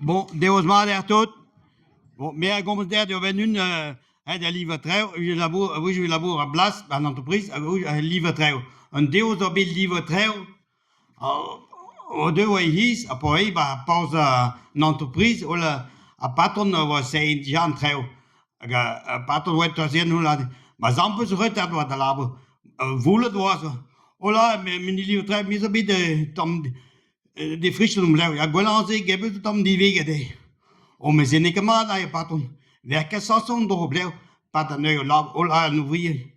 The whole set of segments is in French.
Bon, Deus maar der tot. Bon, mais comme der ben une der livre treu, je labor a blas à l'entreprise, un livre treu. Un Deus a bil livre treu. O deux way his, a poi ba pausa l'entreprise ou a patron was say Jan treu. A patron wet trasien nu la. Maar zampe zo retard wat de labo. Voelen was. Ola, men die livre treu, mis a bit tom de frischen umlau. Ja, golanze gebe tom die wege de. O me zene que mal ai patron. Verke sason do bleu. Pat ne yo lab ola nu vie.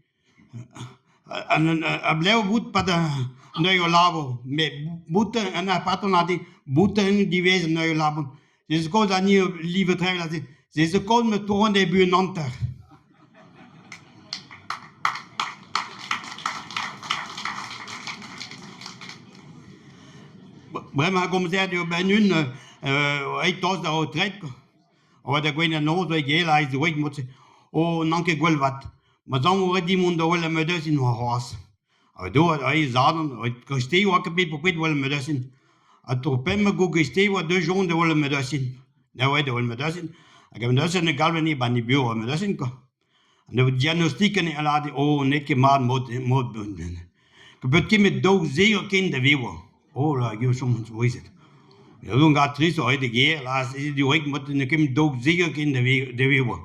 A bleu boet pat ne yo labo. Me boet en a patron adi boet die wezen ne yo labo. Ze ko da ni lieve trei la. Ze ko me tourne de bu nanter. Vraiment, comme ça, ben une, ik tos de retraite. Of dat ik weet nog dat ik heel erg de week moet zeggen. Oh, nanke ik wel wat. Maar dan wordt die man wel met dus in haar huis. Door hij zaden, ik kostte ook een beetje op wel met dus in. Het tropen me goed kostte wat 2 jours de wel met dus in. Nou weet je wel met dus in. Ik heb dus een galve niet bij die bureau met dus in. En de diagnostieken en laat oh nee que maar moet. Ik heb het met 2 zeer kinderen weer. Oh, là, ik soms hoe is het? Ja, dan gaat triest uit de keer. Laat die week moet ik hem 2 zeer kinderen weer.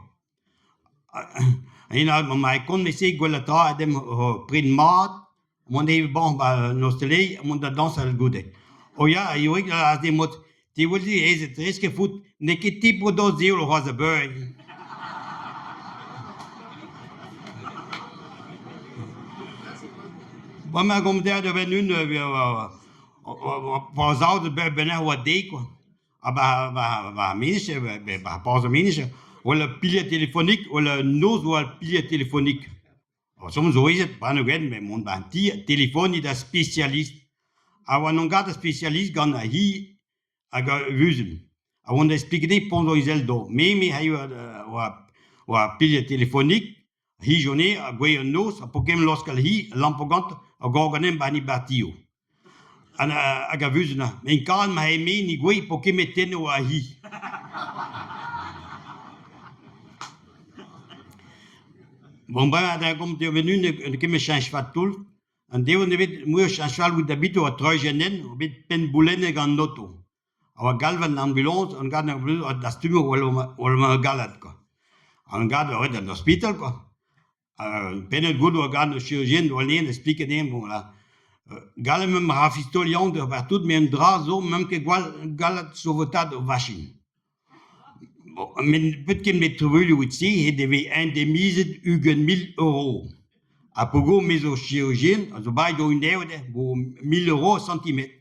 En dan maar ik kon me zeggen wel dat hij dem print maat. Want hij bang bij nostalgie, want dat dan zal goed. Oh ja, je weet dat die moet die wil die is het riske voet. Nee, tipo 2 zeer was de boy. Maar maar komt daar bij nu weer. Pas zouden bijna wat deken. Maar mensen, pas mensen, wel pile telefoniek, wel noos wel pile telefoniek. Soms zo is het, maar nu weet men, want bij die telefonie dat specialist. Maar non gaat de specialist gaan naar hier, gaan wuzen. Want hij spreekt niet voor zichzelf door. Mee hij wa pile telefoniek, hier journée, goeie een noos, op een loskal hier, lampogant, gaan hem bij die batio. En ik heb vuur na. Men kan mij mee niet goed poké met tenen wa hi. Bon ben daar komt je nu een keer met change wat tool. En deel de wet moet change wel de bito wat trojenen, met pen boulene gaan noto. Aber galvan ambulance en gaat naar dat stuur wel maar galat ko. En gaat uit het hospital ko. Ben het goed we gaan de chirurgien wel niet expliquer nemen voilà. Gale même rafistolion de partout mais un drap zo même que galat sauvetat washing. Men peut que met trouver aussi et devait indemniser ugen 1000 €. A pogo meso chirurgien, also bei do in der wo 1000 € centimètre.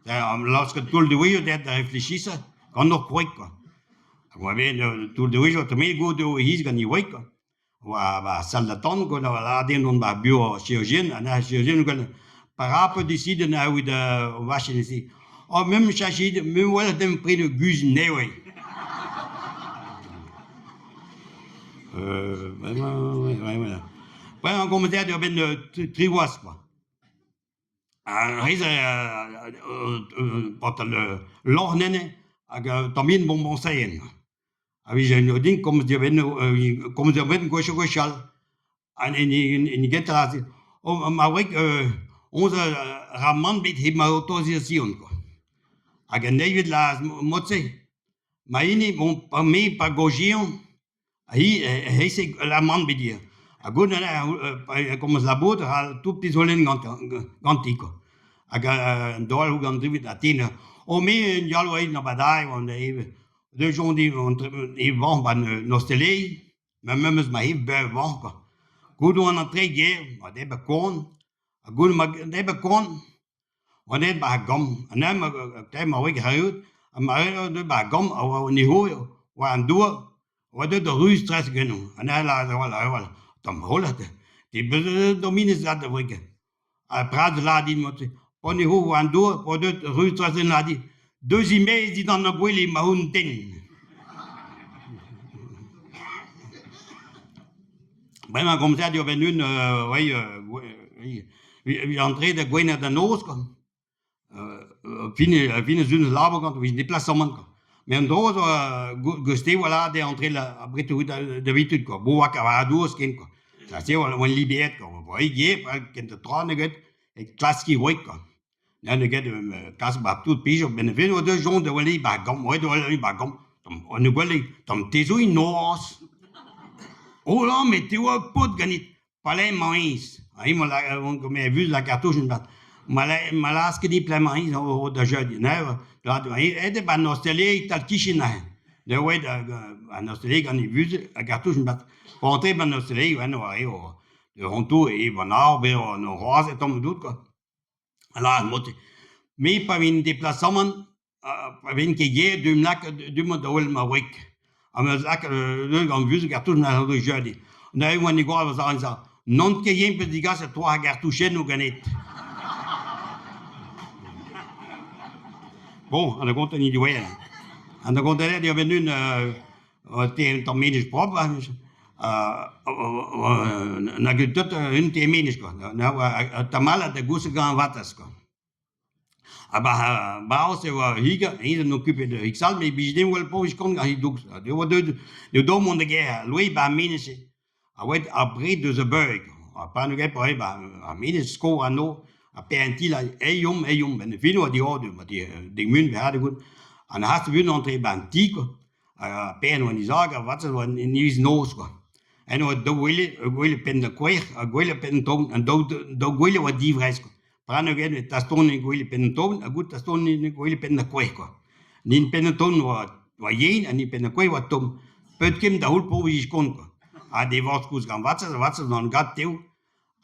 Lorsque tout de oui de réfléchir quand noch correct quoi. Moi bien tout de oui je te mets go de his gani wait quoi. Wa salle d'attente quoi la den on ba bio chirurgien ana chirurgien quoi. Par rapport décide na où de washing ici. Oh même chachi même voilà dem prix de gus newe. Voilà. Pas un commentaire de ben triwas quoi. Hij wat le lornene aga tamien bonbon sayen. Abi je no ding comme je ben gauche en in getra. Oh maar wek onze raman bit him autorisation ko. Aga David la motse. Maini mon me pagogion. Hij se la man bit. Agora como la bote hal tout pisolen gantico. Aga dol hu gan drivit atina. O me jalo ai na badai on de 2 jours die vont ban nostelei. Même ma hip be vont ko. Goed on a 3 jaar, maar de bekon. Goed maar de bekon. Wanneer ba gom, en dan maar week huid. Maar de ba gom au niveau wa andur. Wat de rue stress genomen. En hij laat wel. Dan hollerde. Die domines dat de weken. Hij praat laat die moet. On est où en deux pour deux rue troisième là dit 2 emails dit dans le boîte les mountain. Vraiment comme ça il y avait une oui entrée de Guyana de Nose quoi. Fine une labo quand oui déplacement quoi. Mais en gros, gusté, voilà, d'entrer là, après tout, d'habitude, quoi. Bon, à cavare douce, quoi. Ça, c'est, on libère, quoi. On voit, il y a, quand tu trois, et classe qui voit, quoi. Là, le gars de classe, bah, tout, puis, je ben, fait, deux gens de aller, bah, comme, ouais, de aller, bah, comme, on nous voit, comme, t'es où, une noce. Oh là, mais tu vois, pas de ganit. Palais maïs. Aí, comme vu la cartouche, malas que dit plein maïs, au de jeudi, né? Là, et de ban nostalgie, tal kishina. De ouais, de nostalgie, quand il vu la cartouche, pour entrer ban nostalgie, ouais, non, ouais, de honto, et bon, arbre, no rose, et tom doute, quoi. Alors, mais pas une déplacement, pas une qui est du lac, du monde de Wilmawick. Aber sagt, am Wüse cartouche na do jeudi. Na eu an igual was an sa. Non che ien per di gas tua cartouche no ganet. Bon, an der conta ni di we. An der conta di venu te tam medisch prop na gut un te medisch ko. Na tamala de gusse gan watas ko. Aber Baus war higa, ainda no ocupe de Ixal, mais bijden wel po is kon ga dux. De wa de do mon de guerre, lui ba minese. A wet après de the berg. A pa no ge po ba a minese sko ano a penti la eyum ben fino di ode, ma de mun we hadden goed. An hast wir noch entre bantico. A pen when is aga wat so in is nos ko. En o do wille pen de kweeg, a wille pen tong en do wille wat die vrijs ko. Prano gen taston ni goile penton, a gut taston ni goile pen na kwe ko. Nin penton wa yen ani pen na kwe wa tom. Peut kim da hul po wi kon ko. A de vot kus gan wat non gat teu.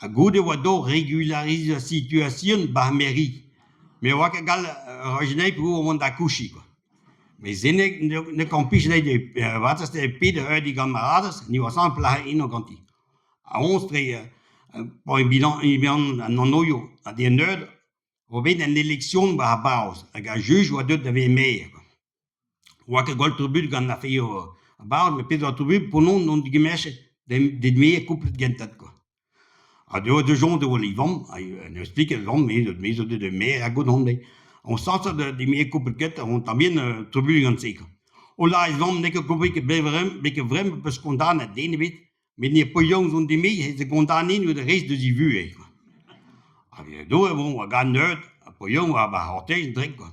A gode wa do régularise la situation ba mairie. Mais wa ka gal original pour on da kushi ko. Mais zene ne compis de wat is de pide die kameradas ni was en pla in ganti. A 11 poi bilan non oio a die nerd o ben en election ba baus a juge o de meilleur o que gol tribut gan na fio baus me pedo tribut pour non di gemeche de meilleur couple gentat ko a de gens de olivan ne explique le long mais de meilleur a god onde on sort de meilleur couple get on también tribut gan seka o la is van ne que couple que vraiment parce qu'on dans de bit. Mais les poillons ont des mecs, c'est condamné nous de reste de d'y vu. Alors, donc, bon, on gagne nerd, un poillon, bah, orteil, drink, quoi.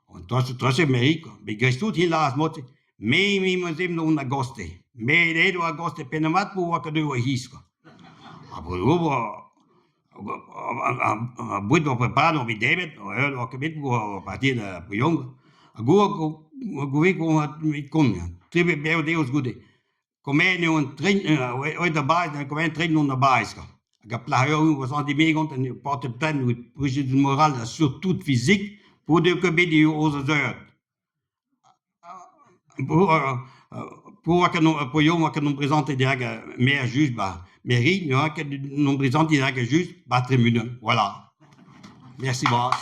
On doit se trasser, mais, quoi. Mais, qu'est-ce que tu as, moi, mais, moi, c'est non agoste. Mais, les deux agoste, penamat pour voir que deux his, quoi. Après, on bout de préparer, on va David, on va pour partir de poillon. A go, qu'on va combien? Très bien, Deus goede. Come un train, oi da base, come un train non da base. Que plaheur was aan die meegant en porte plein with préjudice moral surtout physique pour de que bedi aux heures. Pour que nous apoyons que nous présenter des maire juge bah mairie, nous que nous présenter des juge pas tribunal. Voilà. Merci boss.